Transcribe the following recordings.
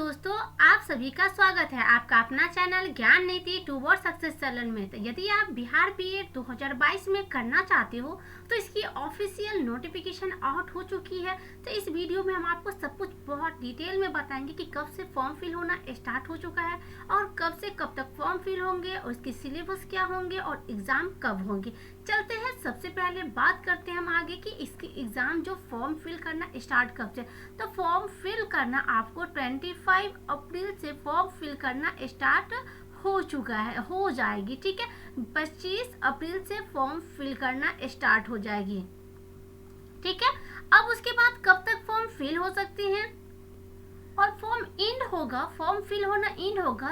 दोस्तों, आप सभी का स्वागत है आपका अपना चैनल ज्ञान नीति टूवर्ड सक्सेस चैनल में। तो यदि आप बिहार बीएड 2022 में करना चाहते हो तो इसकी ऑफिशियल नोटिफिकेशन आउट हो चुकी है। तो इस वीडियो में हम आपको सब कुछ बहुत डिटेल में बताएंगे कि कब से फॉर्म फिल होना स्टार्ट हो चुका है और कब से कब तक फॉर्म फिल होंगे और इसके सिलेबस क्या होंगे और एग्जाम कब होंगे। चलते हैं, सबसे पहले बात करते हैं हम आगे कि इसकी एग्जाम जो फॉर्म फिल करना स्टार्ट कब से। तो फॉर्म फिल करना आपको 25 अप्रैल से फॉर्म फिल करना स्टार्ट हो चुका है, हो जाएगी। ठीक है, 25 अप्रैल से फॉर्म फिल करना स्टार्ट हो जाएगी। ठीक है, अब उसके बाद कब तक फॉर्म फिल हो सकते हैं और फॉर्म फॉर्म फिल होना एंड होगा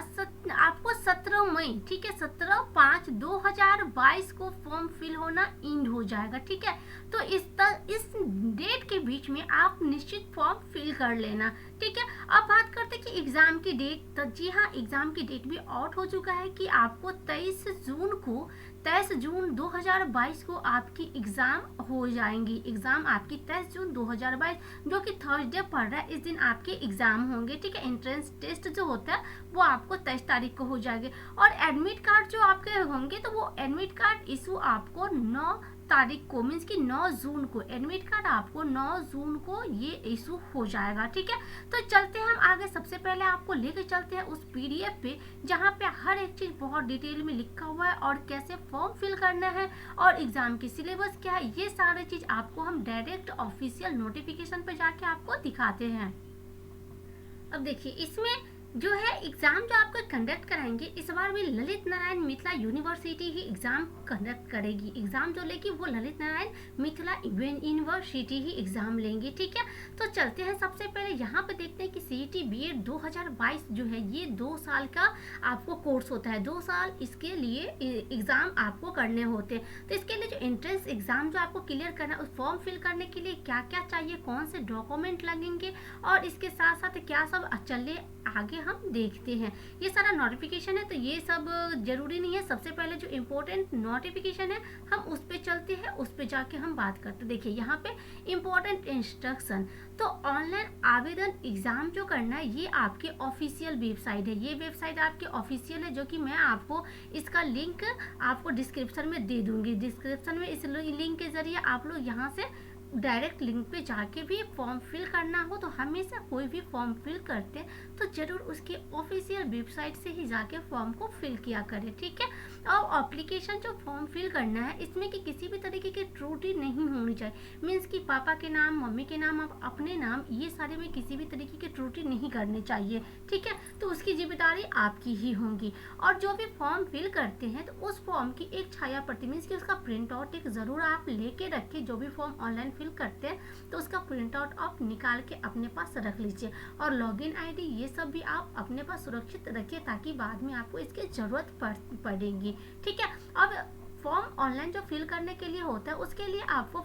आपको 17 मई। ठीक है, 17/5/2022 को फॉर्म फिल होना एंड हो जाएगा। ठीक है, तो इस डेट के बीच में आप निश्चित फॉर्म फिल कर लेना। ठीक है, अब बात करते हैं कि एग्जाम की डेट। तो जी हाँ, एग्जाम की डेट भी आउट हो चुका है कि आपको 23 जून 2022 को आपकी एग्जाम हो जाएंगी। एग्जाम आपकी 23 जून 2022 जो कि थर्सडे पड़ रहा है, इस दिन आपके एग्जाम होंगे। ठीक है, एंट्रेंस टेस्ट जो होता है वो आपको 23 तारीख को हो जाएंगे और एडमिट कार्ड जो आपके होंगे तो वो एडमिट कार्ड इशू आपको 9 तारीख को, मीन्स कि 9 जून को एडमिट कार्ड आपको 9 जून को ये इशू हो जाएगा। ठीक है, तो चलते हैं हम आगे। सबसे पहले आपको लेके चलते हैं उस पीडीएफ पे जहाँ पे हर एक चीज बहुत डिटेल में लिखा हुआ है और कैसे फॉर्म फिल करना है और एग्जाम की सिलेबस क्या है, ये सारी चीज आपको हम डायरेक्ट ऑफिशियल नोटिफिकेशन पे जाके आपको दिखाते हैं। अब देखिए, इसमें जो है एग्जाम जो आपको कंडक्ट कराएंगे, इस बार भी ललित नारायण मिथिला यूनिवर्सिटी ही एग्जाम कंडक्ट करेगी। एग्जाम जो लेगी वो ललित नारायण मिथिला यूनिवर्सिटी ही एग्जाम लेंगी। ठीक है, तो चलते हैं। सबसे पहले यहाँ पे देखते हैं कि सीईटी बीएड 2022 जो है ये 2 साल का आपको कोर्स होता है। 2 साल इसके लिए एग्जाम आपको करने होते हैं। तो इसके लिए जो एंट्रेंस एग्जाम जो आपको क्लियर करना है, उस फॉर्म फिल करने के लिए क्या क्या चाहिए, कौन से डॉक्यूमेंट लगेंगे और इसके साथ साथ क्या सब चले आगे हम देखते हैं। ये सारा नोटिफिकेशन है तो ये सब जरूरी नहीं है। सबसे पहले जो इम्पोर्टेंट नोटिफिकेशन है हम उस पे चलते हैं, उस पे जाके हम बात करते हैं। देखिए यहाँ पे इम्पोर्टेंट इंस्ट्रक्शन। तो ऑनलाइन आवेदन एग्जाम जो करना है ये आपके ऑफिशियल वेबसाइट है। ये वेबसाइट आपके ऑफिशियल है जो कि मैं आपको इसका लिंक आपको डिस्क्रिप्शन में दे दूंगी। डिस्क्रिप्शन में इस लिंक के जरिए आप लोग यहाँ से डायरेक्ट लिंक पे जाके भी फॉर्म फिल करना हो तो हमेशा कोई भी फॉर्म फिल करते हैं तो जरूर उसके ऑफिशियल वेबसाइट से ही जाके फॉर्म को फिल किया करें। ठीक है, और एप्लीकेशन जो फॉर्म फिल करना है इसमें कि किसी भी तरीके की त्रुटि नहीं होनी चाहिए। मीन्स कि पापा के नाम, मम्मी के नाम, अपने नाम, ये सारे में किसी भी तरीके की त्रुटि नहीं करनी चाहिए। ठीक है, तो उसकी जिम्मेदारी आपकी ही होगी। और जो भी फॉर्म फिल करते हैं तो उस फॉर्म की एक छाया प्रति, मीन्स कि उसका प्रिंट आउट एक जरूर आप लेके रखें। जो भी फॉर्म ऑनलाइन फिल करते हैं तो उसका प्रिंट आउट आप निकाल के अपने पास रख लीजिए और लॉगिन आईडी ये सब भी आप अपने पास सुरक्षित रखिए ताकि बाद में आपको इसकी जरूरत पड़ेगी। ठीक है, अब फॉर्म ऑनलाइन जो फिल करने के लिए होता है उसके लिए आपको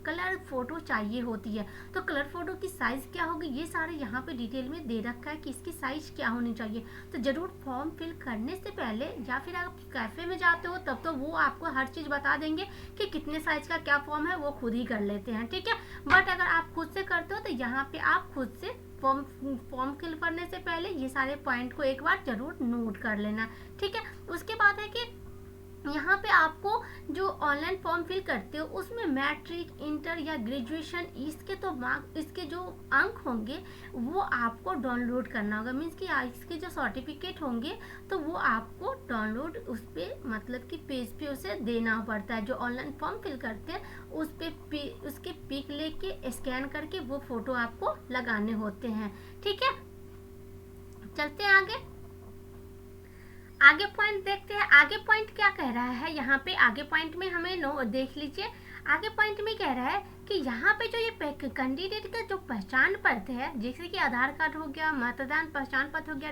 कलर फोटो चाहिए होती है। तो कलर फोटो की साइज क्या होगी ये सारे यहाँ पे डिटेल में दे रखा है कि इसकी साइज क्या होनी चाहिए। तो जरूर फॉर्म फिल करने से पहले या फिर आप कैफे में जाते हो तब तो वो आपको हर चीज बता देंगे कि कितने साइज का क्या फॉर्म है, वो खुद ही कर लेते हैं। ठीक है, बट अगर आप खुद से करते हो तो यहाँ पे आप खुद से फॉर्म फिल करने से पहले ये सारे पॉइंट को एक बार जरूर नोट कर लेना। ठीक है, उसके बाद है कि यहाँ पे आपको जो ऑनलाइन फॉर्म फिल करते हो उसमें मैट्रिक, इंटर या ग्रेजुएशन इसके जो अंक होंगे वो आपको डाउनलोड करना होगा। मीन्स कि इसके जो सर्टिफिकेट होंगे तो वो आपको डाउनलोड उस पर मतलब कि पेज पे उसे देना पड़ता है। जो ऑनलाइन फॉर्म फिल करते हैं उस पे उसके पिक लेके स्कैन करके वो फोटो आपको लगाने होते हैं। ठीक है, चलते हैं आगे पॉइंट देखते हैं। आगे पॉइंट क्या कह रहा है, यहाँ पे आगे पॉइंट में हमें देख लीजिए। आगे पॉइंट में कह रहा है कि यहाँ पे जो ये कैंडिडेट का जो पहचान पत्र है, जैसे कि आधार कार्ड हो गया, मतदान पहचान पत्र हो गया,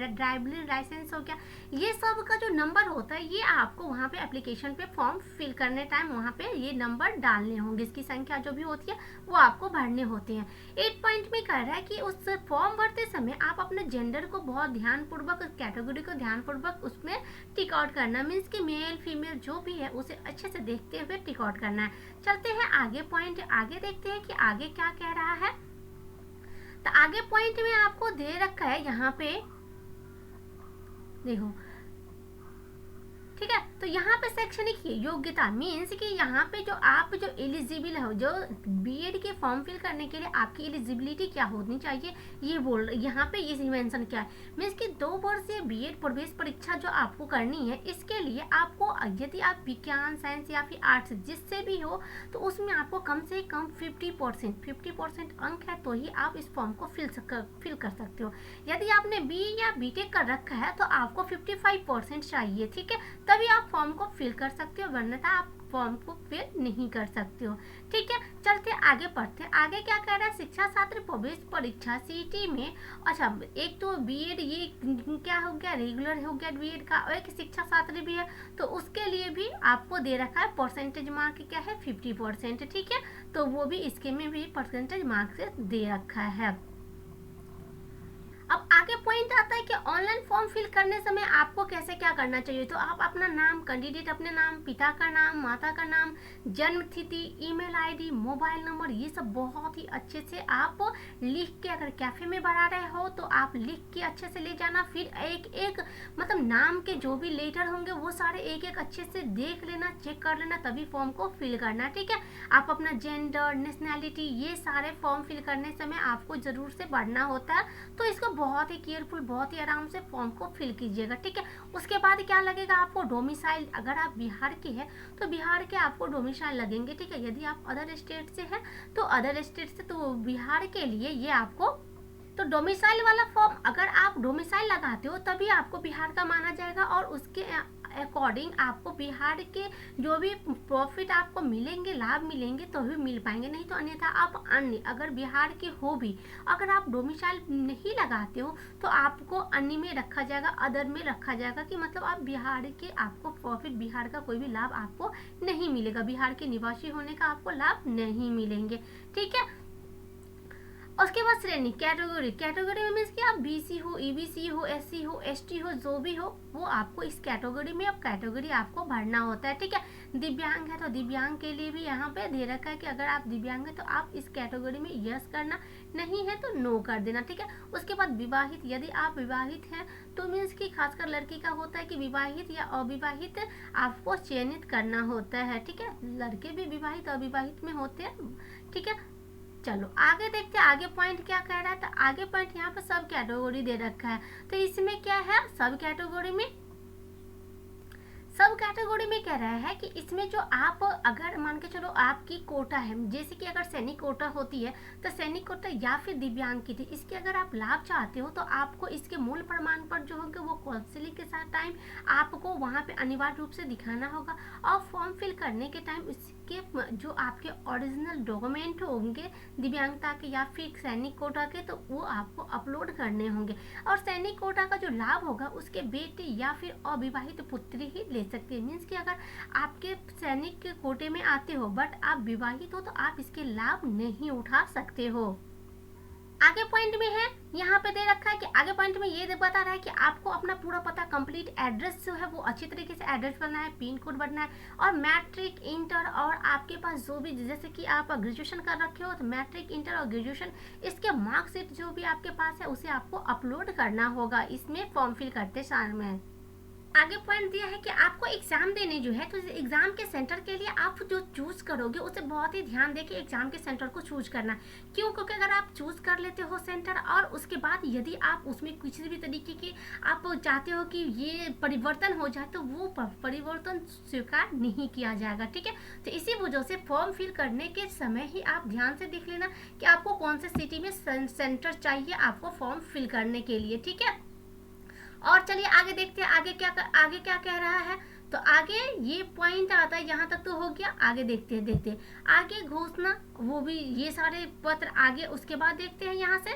ड्राइविंग लाइसेंस हो गया, ये सब का जो नंबर होता है ये आपको वहाँ पे एप्लीकेशन पे फॉर्म फिल करने टाइम वहाँ पे ये नंबर डालने होंगे। इसकी संख्या जो भी होती है वो आपको भरने होते हैं। 8 पॉइंट में कह रहा है कि उस फॉर्म भरते समय आप अपने जेंडर को बहुत ध्यानपूर्वक, कैटेगरी को ध्यानपूर्वक उसमें टिक आउट करना। मीन्स कि मेल फीमेल जो भी है उसे अच्छे से देखते हुए टिक आउट करना है। चलते हैं आगे पॉइंट आगे देखते हैं कि आगे क्या कह रहा है। तो आगे पॉइंट में आपको दे रखा है यहाँ पे, देखो ठीक है। तो यहाँ पे शैक्षणिक योग्यता मीन्स कि यहाँ पे जो आप जो एलिजिबल हो, जो बीएड के फॉर्म फिल करने के लिए आपकी एलिजिबिलिटी क्या होनी चाहिए, ये बोल यहाँ पे ये मेंशन क्या है, मीन्स कि 2 वर्षीय बीएड प्रवेश परीक्षा जो आपको करनी है, इसके लिए आपको यदि आप विज्ञान, साइंस या फिर आर्ट्स जिससे भी हो, तो उसमें आपको कम से कम 50% अंक है, तो ही आप इस फॉर्म को फिल कर सकते हो। यदि आपने बी या बीटेक कर रखा है तो आपको 55% चाहिए, ठीक है, तभी आप फॉर्म को फिल कर सकते हो, वरना आप फॉर्म को फिल नहीं कर सकते हो, ठीक है। चलते आगे पढ़ते, आगे क्या कह रहा है, शिक्षा छात्र प्रवेश परीक्षा सीटी में, अच्छा एक तो बीएड ये क्या हो गया, रेगुलर हो गया बीएड का, और एक शिक्षा छात्र भी है, तो उसके लिए भी आपको दे रखा है परसेंटेज मार्क क्या है 50%, ठीक है, तो वो भी इसके में भी परसेंटेज मार्क से दे रखा है। अब आगे पॉइंट आता है कि ऑनलाइन फॉर्म फिल करने समय आपको कैसे क्या करना चाहिए। तो आप अपना नाम, कैंडिडेट अपने नाम, पिता का नाम, माता का नाम, जन्म तिथि, ईमेल आईडी, मोबाइल नंबर, ये सब बहुत ही अच्छे से आप लिख के, अगर कैफे में भरा रहे हो तो आप लिख के अच्छे से ले जाना। फिर एक एक मतलब नाम के जो भी लेटर होंगे वो सारे एक एक अच्छे से देख लेना, चेक कर लेना, तभी फॉर्म को फिल करना, ठीक है। आप अपना जेंडर, नेशनैलिटी, ये सारे फॉर्म फिल करने समय आपको जरूर से भरना होता है, तो इसको बहुत ही केयरफुल, बहुत ही आराम से फॉर्म को फिल कीजिएगा, ठीक है। उसके बाद क्या लगेगा आपको, डोमिसाइल, अगर आप बिहार के हैं तो बिहार के आपको डोमिसाइल लगेंगे, ठीक है। यदि आप अदर स्टेट से हैं तो अदर स्टेट से, तो बिहार के लिए ये आपको, तो डोमिसाइल वाला फॉर्म अगर आप डोमिसाइल लगाते हो तभी आपको बिहार का माना जाएगा, और उसके अकॉर्डिंग आपको बिहार के जो भी प्रॉफिट आपको मिलेंगे, लाभ मिलेंगे, तो भी मिल पाएंगे, नहीं तो अन्यथा आप अन्य, अगर बिहार के हो भी, अगर आप डोमिसाइल नहीं लगाते हो तो आपको अन्य में रखा जाएगा, अदर में रखा जाएगा, कि मतलब आप बिहार के, आपको प्रॉफिट, बिहार का कोई भी लाभ आपको नहीं मिलेगा, बिहार के निवासी होने का आपको लाभ नहीं मिलेंगे, ठीक है। उसके बाद श्रेणी, कैटेगरी में मीन्स कि आप बीसी हो, ईबीसी हो, एससी हो, एसटी हो, जो भी हो, वो आपको इस कैटेगरी में, अब कैटेगरी आपको भरना होता है, ठीक है। दिव्यांग है तो दिव्यांग के लिए भी यहाँ पे दे रखा है कि अगर आप दिव्यांग है तो आप इस कैटेगरी में यस करना, नहीं है तो नो कर देना, ठीक है। उसके बाद विवाहित, यदि आप विवाहित हैं तो मीन्स कि खासकर लड़की का होता है कि विवाहित या अविवाहित आपको चयनित करना होता है, ठीक है। लड़के भी विवाहित अविवाहित में होते हैं, ठीक है। चलो आगे देखते हैं, आगे पॉइंट क्या कह रहा है। तो आगे पॉइंट यहाँ पे सब कैटेगरी दे रखा है, तो इसमें क्या है, सब कैटेगरी में कह रहा है कि इसमें जो आप, अगर मान के चलो आपकी कोटा है, जैसे कि अगर सैनिक कोटा होती है तो सैनिक कोटा या फिर दिव्यांग की थी, इसके अगर आप लाभ चाहते हो तो आपको इसके मूल प्रमाण पत्र जो होंगे वो काउंसलिंग के साथ टाइम आपको वहाँ पे अनिवार्य रूप से दिखाना होगा, और फॉर्म फिल करने के टाइम इसके जो आपके ओरिजिनल डॉक्यूमेंट होंगे दिव्यांगता के या फिर सैनिक कोटा के, तो वो आपको अपलोड करने होंगे। और सैनिक कोटा का जो लाभ होगा उसके बेटे या फिर अविवाहित पुत्री ही ले सकती है, मीन्स कि अगर आपके सैनिक के कोटे में आते हो बट आप विवाहित हो तो आप इसके लाभ नहीं उठा सकते हो। आगे पॉइंट में है, यहाँ पे दे रखा है कि आगे पॉइंट में ये बता रहा है कि आपको अपना पूरा पता, कंप्लीट एड्रेस जो है वो अच्छी तरीके से एड्रेस बनना है, पिन कोड बनना है, और मैट्रिक, इंटर, और आपके पास जो भी, जैसे कि आप ग्रेजुएशन कर रखे हो तो मैट्रिक, इंटर और ग्रेजुएशन, इसके मार्कशीट जो भी आपके पास है उसे आपको अपलोड करना होगा इसमें फॉर्म फिल करते समय। आगे पॉइंट दिया है कि आपको एग्जाम देने जो है, तो एग्जाम के सेंटर के लिए आप जो चूज करोगे उसे बहुत ही ध्यान देके एग्जाम के सेंटर को चूज करना। क्यों? क्योंकि अगर आप चूज कर लेते हो सेंटर और उसके बाद यदि आप उसमें किसी भी तरीके की आप चाहते हो कि ये परिवर्तन हो जाए तो वो परिवर्तन स्वीकार नहीं किया जाएगा, ठीक है। तो इसी वजह से फॉर्म फिल करने के समय ही आप ध्यान से देख लेना कि आपको कौन से सिटी में सेंटर चाहिए आपको फॉर्म फिल करने के लिए, ठीक है। और चलिए आगे देखते हैं आगे क्या कह रहा है। तो आगे ये पॉइंट आता है, यहाँ तक तो हो गया। आगे देखते हैं आगे घोषणा, वो भी ये सारे पत्र आगे, उसके बाद देखते हैं यहाँ से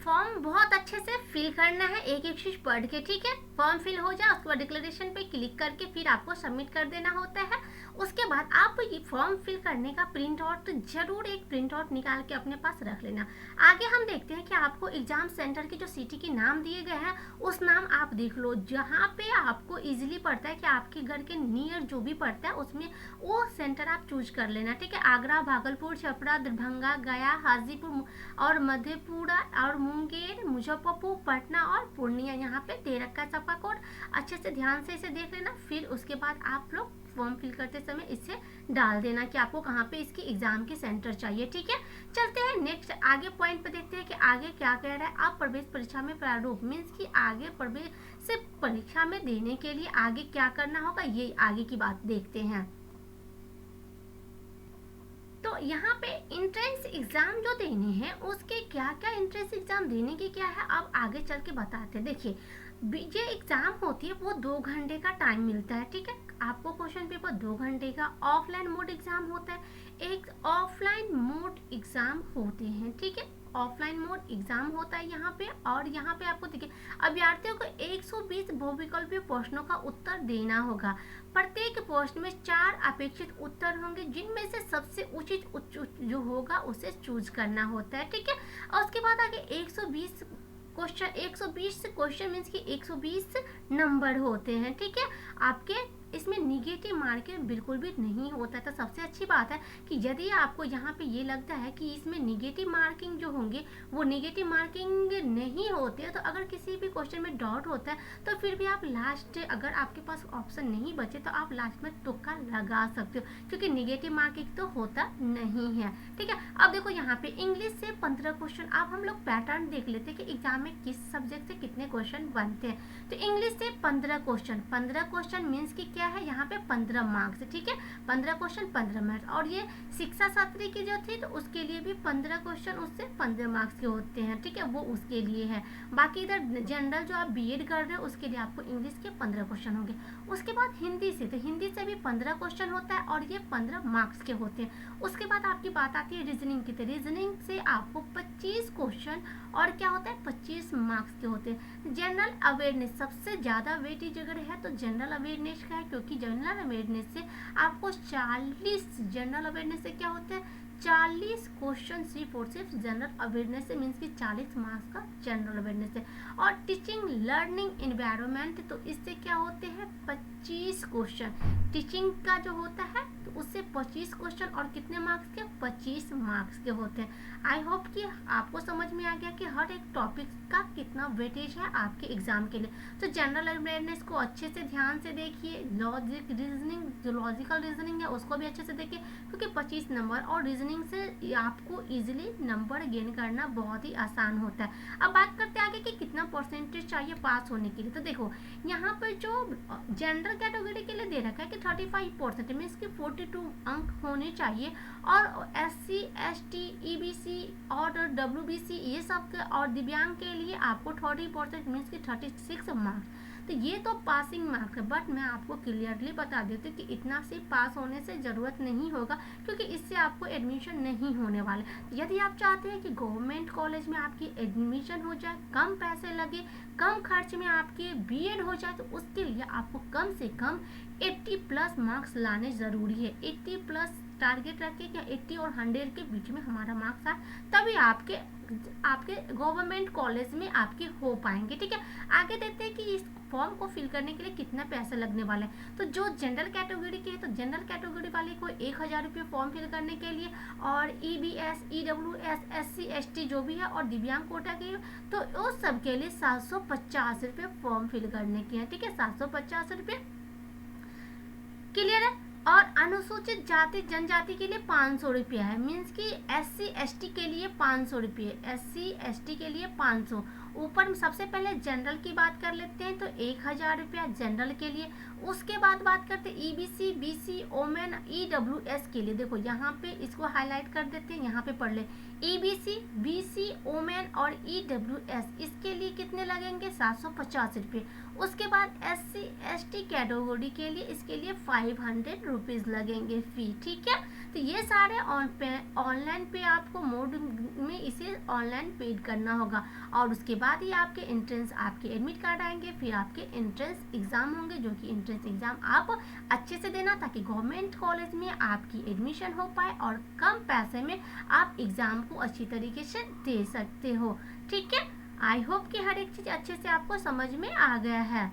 फॉर्म बहुत अच्छे अच्छे से फिल करना है, एक एक चीज पढ़ के, ठीक है। फॉर्म फिल हो जाए उसके बाद डिक्लेरेशन पे क्लिक करके फिर आपको सबमिट कर देना होता है। उसके बाद आप ये फॉर्म फिल करने का प्रिंट आउट तो जरूर एक प्रिंट आउट निकाल के अपने पास रख लेना। आगे हम देखते हैं कि आपको एग्जाम सेंटर के जो सिटी के नाम दिए गए हैं उस नाम आप देख लो, जहाँ पे आपको इजीली पड़ता है कि आपके घर के नियर जो भी पड़ता है उसमें वो सेंटर आप चूज कर लेना, ठीक है। आगरा, भागलपुर, छपरा, दरभंगा, गया, हाजीपुर और मधेपुरा और मुंगेर, मुजफ्फरपुर, पटना और पूर्णिया यहाँ पे दे रखा है सबका कोड। अच्छे से ध्यान से इसे देख लेना। फिर उसके बाद आप लोग फॉर्म फिल करते समय इसे डाल देना कि आपको कहाँ पे इसकी एग्जाम की सेंटर चाहिए, ठीक है। चलते हैं नेक्स्ट आगे पॉइंट पे, देखते हैं कि आगे क्या कह रहा है। अब प्रवेश परीक्षा में प्रारूप मीन्स कि आगे प्रवेश से परीक्षा में देने के लिए आगे क्या करना होगा, ये आगे की बात देखते हैं। तो यहाँ पे इंट्रेंस एग्जाम जो देने हैं उसके क्या क्या इंट्रेंस एग्जाम देने की क्या है अब आगे चल के बताते हैं। देखिए ये एग्जाम होती है वो 2 घंटे का टाइम मिलता है, ठीक है। आपको क्वेश्चन पेपर 2 घंटे का ऑफलाइन मोड एग्जाम होता है, एक ऑफलाइन मोड एग्जाम होते हैं, ठीक है। ऑफलाइन मोड एग्जाम होता है यहाँ पे। और यहाँ पे आपको देखिए अभ्यर्थियों को 120 बहुविकल्पीय प्रश्नों का उत्तर देना होगा। प्रत्येक प्रश्न में 4 अपेक्षित उत्तर होंगे जिनमें से सबसे उचित जो होगा उसे चूज करना होता है, ठीक है। और उसके बाद आगे 120 क्वेश्चन मीन्स कि 120 नंबर होते हैं, ठीक है। आपके इसमें निगेटिव मार्किंग बिल्कुल भी नहीं होता है। तो सबसे अच्छी बात है कि यदि आपको यहाँ पे ये लगता है कि इसमें निगेटिव मार्किंग जो होंगे वो निगेटिव मार्किंग नहीं होते, तो अगर किसी भी क्वेश्चन में डाउट होता है तो फिर भी आप लास्ट, अगर आपके पास ऑप्शन नहीं बचे तो आप लास्ट में तुक्का लगा सकते हो, क्योंकि निगेटिव मार्किंग तो होता नहीं है, ठीक है। अब देखो यहाँ पे इंग्लिश से 15 क्वेश्चन। अब हम लोग पैटर्न देख लेते हैं कि एग्जाम में किस सब्जेक्ट से कितने क्वेश्चन बनते हैं। तो इंग्लिश से 15 क्वेश्चन मीन्स की क्या है, यहाँ पे 15 मार्क्स, ठीक है। 15 क्वेश्चन 15 मार्क्स। और ये शिक्षा शास्त्री की जो थी तो उसके लिए भी 15 क्वेश्चन उससे 15 मार्क्स के होते हैं, ठीक है, वो उसके लिए है। बाकी इधर जनरल जो आप बीएड कर रहे हो उसके लिए आपको इंग्लिश के 15 क्वेश्चन होंगे। उसके बाद हिंदी से, तो हिंदी से भी 15 क्वेश्चन होता है और ये 15 मार्क्स के होते हैं। उसके बाद आपकी बात आती है रीजनिंग की, तो रीजनिंग से आपको 25 क्वेश्चन और क्या होता है 25 मार्क्स के होते हैं। जनरल अवेयरनेस सबसे ज़्यादा वेटेज अगर है तो जनरल अवेयरनेस का है, क्योंकि जनरल अवेयरनेस से आपको 40 जनरल अवेयरनेस से क्या होता है 40 क्वेश्चन सिर्फ जनरल अवेयरनेस से मीन्स कि 40 मार्क्स का जनरल अवेयरनेस है। और टीचिंग लर्निंग एनवायरनमेंट तो इससे क्या होते हैं 25 क्वेश्चन टीचिंग का जो होता है तो उससे 25 क्वेश्चन और कितने मार्क्स के 25 मार्क्स के होते हैं। आई होप कि आपको समझ में आ गया कि हर एक टॉपिक का कितना वेटेज है आपके एग्जाम के लिए। तो जनरल अवेयरनेस को अच्छे से ध्यान से देखिए, लॉजिकल रीजनिंग है उसको भी अच्छे से देखिए, क्योंकि 25 नंबर और रीजनिंग से आपको इजीली नंबर गेन करना बहुत ही आसान होता है। अब बात करते हैं आगे कि कितना परसेंटेज चाहिए पास होने के लिए। तो देखो यहाँ पर जो जनरल कैटेगरी के लिए दे रखा है कि 35% मीन्स कि 42 अंक होने चाहिए। और SC ST EBC और WBC ये सब के और दिव्यांग के लिए आपको 30% मीन्स कि 36 मार्क्स। तो ये तो पासिंग मार्क है, बट मैं आपको क्लियरली बता देती हूँ कि इतना से पास होने से ज़रूरत नहीं होगा, क्योंकि इससे आपको एडमिशन नहीं होने वाले। यदि आप चाहते हैं कि गवर्नमेंट कॉलेज में आपकी एडमिशन हो जाए, कम पैसे लगे, कम खर्च में आपके बीएड हो जाए, तो उसके लिए आपको कम से कम 80+ मार्क्स लाने ज़रूरी है। 80+ टारगेट रखिए कि 80 और 100 के बीच में हमारा मार्क्स आए, तभी आपके गवर्नमेंट कॉलेज में आपके हो पाएंगे, ठीक है। आगे देखते हैं कि इस फॉर्म को फिल करने के लिए कितना पैसा लगने वाला है। तो जो जनरल कैटेगरी के है तो जनरल कैटेगरी वाले को 1000 रुपये फॉर्म फिल करने के लिए, और EBS EWS SC ST जो भी है और दिव्यांग कोटा के तो उस सब के लिए 750 रुपये फॉर्म फिल करने के हैं, ठीक है। 750 रुपये क्लियर है। और अनुसूचित जाति जनजाति के लिए 500 रुपया है, मीन्स कि SC ST के लिए 500 रुपये, SC ST के लिए 500। ऊपर सबसे पहले जनरल की बात कर लेते हैं तो 1000 रुपया जनरल के लिए। उसके बाद बात करते हैं EBC BC ओमेन EWS के लिए। देखो यहाँ पे इसको हाईलाइट कर देते हैं, यहाँ पे पढ़ ले EBC BC ओमेन और EWS इसके लिए कितने लगेंगे 750 रुपये। उसके बाद SC ST कैटेगरी के लिए इसके लिए 500 रुपीज़ लगेंगे फ़ी, ठीक है। तो ये सारे ऑनलाइन पे आपको मोड में इसे ऑनलाइन पेड करना होगा और उसके बाद ही आपके एंट्रेंस आपके एडमिट कार्ड आएंगे, फिर आपके एंट्रेंस एग्ज़ाम होंगे जो कि एंट्रेंस एग्ज़ाम आप अच्छे से देना ताकि गवर्नमेंट कॉलेज में आपकी एडमिशन हो पाए और कम पैसे में आप एग्ज़ाम को अच्छी तरीके से दे सकते हो। ठीक है, आई होप कि हर एक चीज़ अच्छे से आपको समझ में आ गया है।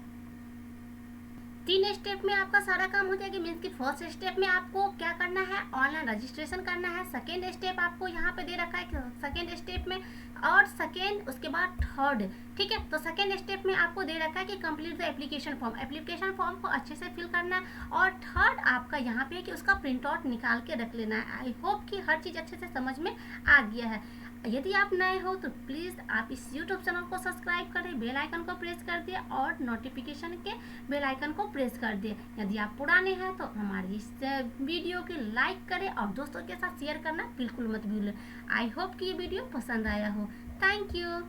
3 स्टेप में आपका सारा काम हो जाएगा। मीन्स कि फर्स्ट स्टेप में आपको क्या करना है, ऑनलाइन रजिस्ट्रेशन करना है। सेकेंड स्टेप आपको यहाँ पे दे रखा है सेकेंड स्टेप में, और सेकेंड उसके बाद थर्ड। ठीक है, तो सेकेंड स्टेप में आपको दे रखा है कि complete the application form. Application form को अच्छे से फिल करना है और थर्ड आपका यहाँ पे है कि उसका प्रिंट आउट निकाल के रख लेना है। आई होप कि हर चीज़ अच्छे से समझ में आ गया है। यदि आप नए हो तो प्लीज़ आप इस YouTube चैनल को सब्सक्राइब करें, बेल आइकन को प्रेस कर दिए और नोटिफिकेशन के बेल आइकन को प्रेस कर दिए। यदि आप पुराने हैं तो हमारी इस वीडियो को लाइक करें और दोस्तों के साथ शेयर करना बिल्कुल मत भूलें। आई होप कि ये वीडियो पसंद आया हो। Thank you.